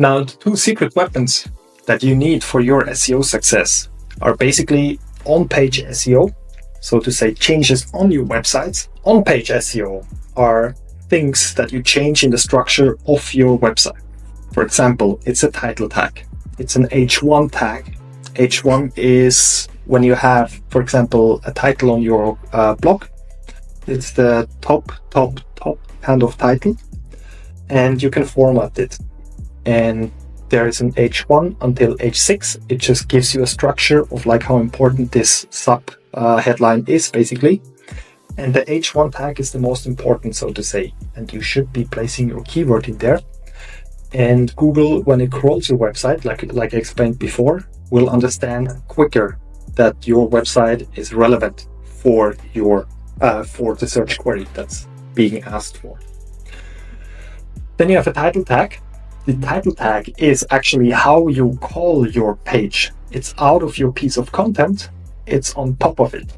Now, the two secret weapons that you need for your SEO success are basically on-page SEO, so to say changes on your websites. On-page SEO are things that you change in the structure of your website. For example, it's a title tag. It's an H1 tag. H1 is when you have, for example, a title on your blog. It's the top kind of title, and you can format it. And there is an H1 until H6. It just gives you a structure of like how important this sub headline is basically. And the H1 tag is the most important, so to say, and you should be placing your keyword in there. And Google, when it crawls your website, like I explained before, will understand quicker that your website is relevant for your for the search query that's being asked for. Then you have a title tag. The title tag is actually how you call your page. It's out of your piece of content. It's on top of it.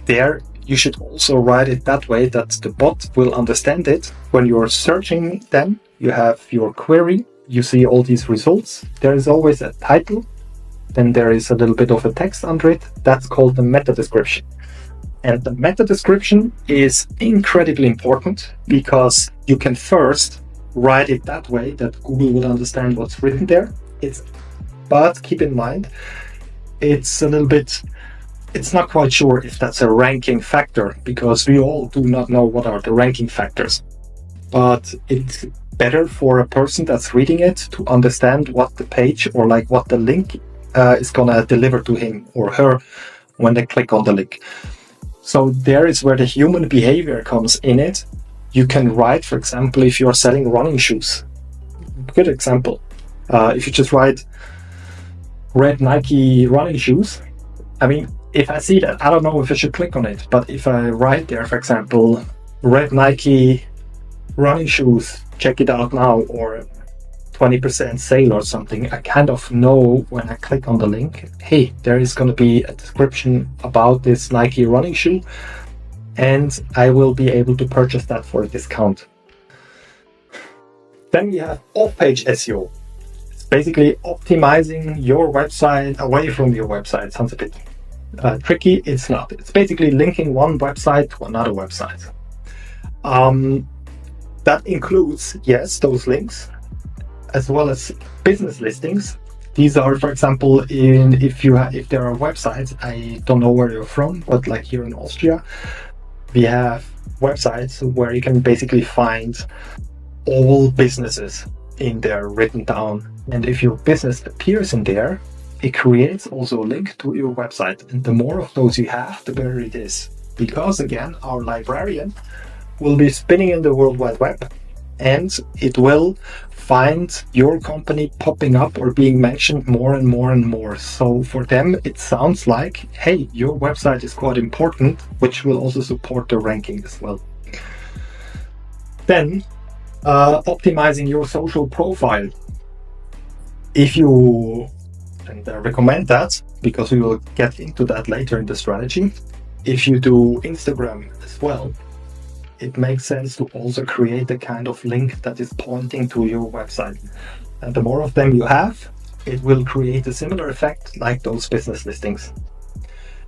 There, you should also write it that way that the bot will understand it. When you're searching, then you have your query. You see all these results. There is always a title. Then there is a little bit of a text under it. That's called the meta description. And the meta description is incredibly important because you can first write it that way that Google will understand what's written there. But keep in mind, it's not quite sure if that's a ranking factor because we all do not know what are the ranking factors. But it's better for a person that's reading it to understand what the page or like what the link is gonna deliver to him or her when they click on the link. So there is where the human behavior comes in it. You can write, for example, if you're selling running shoes. Good example. If you just write red Nike running shoes, I mean, if I see that, I don't know if I should click on it. But if I write there, for example, red Nike running shoes, check it out now, or 20% sale or something, I kind of know when I click on the link, hey, there is going to be a description about this Nike running shoe, and I will be able to purchase that for a discount. Then we have off-page SEO. It's basically optimizing your website away from your website. Sounds a bit tricky. It's not. It's basically linking one website to another website. That includes, yes, those links, as well as business listings. These are, for example, if there are websites, I don't know where you're from, but like here in Austria, we have websites where you can basically find all businesses in there written down. And if your business appears in there, it creates also a link to your website. And the more of those you have, the better it is. Because again, our librarian will be spinning in the World Wide Web, and it will find your company popping up or being mentioned more and more and more. So for them, it sounds like, hey, your website is quite important, which will also support the ranking as well. Then, optimizing your social profile. And I recommend that because we will get into that later in the strategy. If you do Instagram as well, it makes sense to also create a kind of link that is pointing to your website. And the more of them you have, it will create a similar effect like those business listings.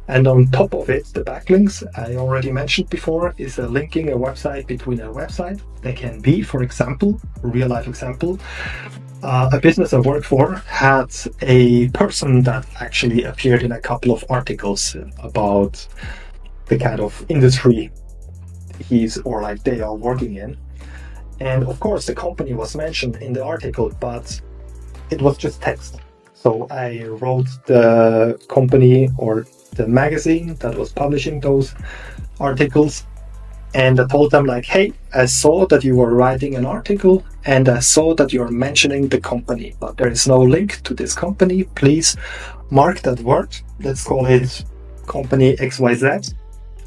And on top of it, the backlinks I already mentioned before is linking a website between a website. They can be, for example, real life example, a business I work for had a person that actually appeared in a couple of articles about the kind of industry they are working in. And of course the company was mentioned in the article, but it was just text. So I wrote the company or the magazine that was publishing those articles, and I told them like, hey, I saw that you were writing an article and I saw that you're mentioning the company, but there is no link to this company. Please mark that word. Let's call it company XYZ.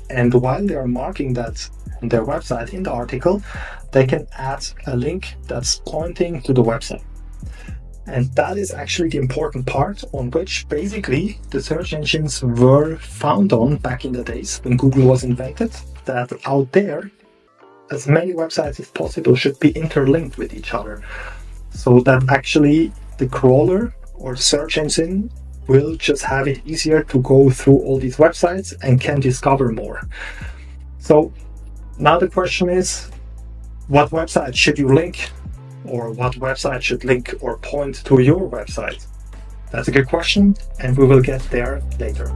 And while they are marking that on their website in the article, they can add a link that's pointing to the website. And that is actually the important part on which basically the search engines were found on back in the days when Google was invented, that out there, as many websites as possible should be interlinked with each other. so that actually the crawler or search engine will just have it easier to go through all these websites and can discover more. So now the question is, what website should you link, or what website should link or point to your website? That's a good question, and we will get there later.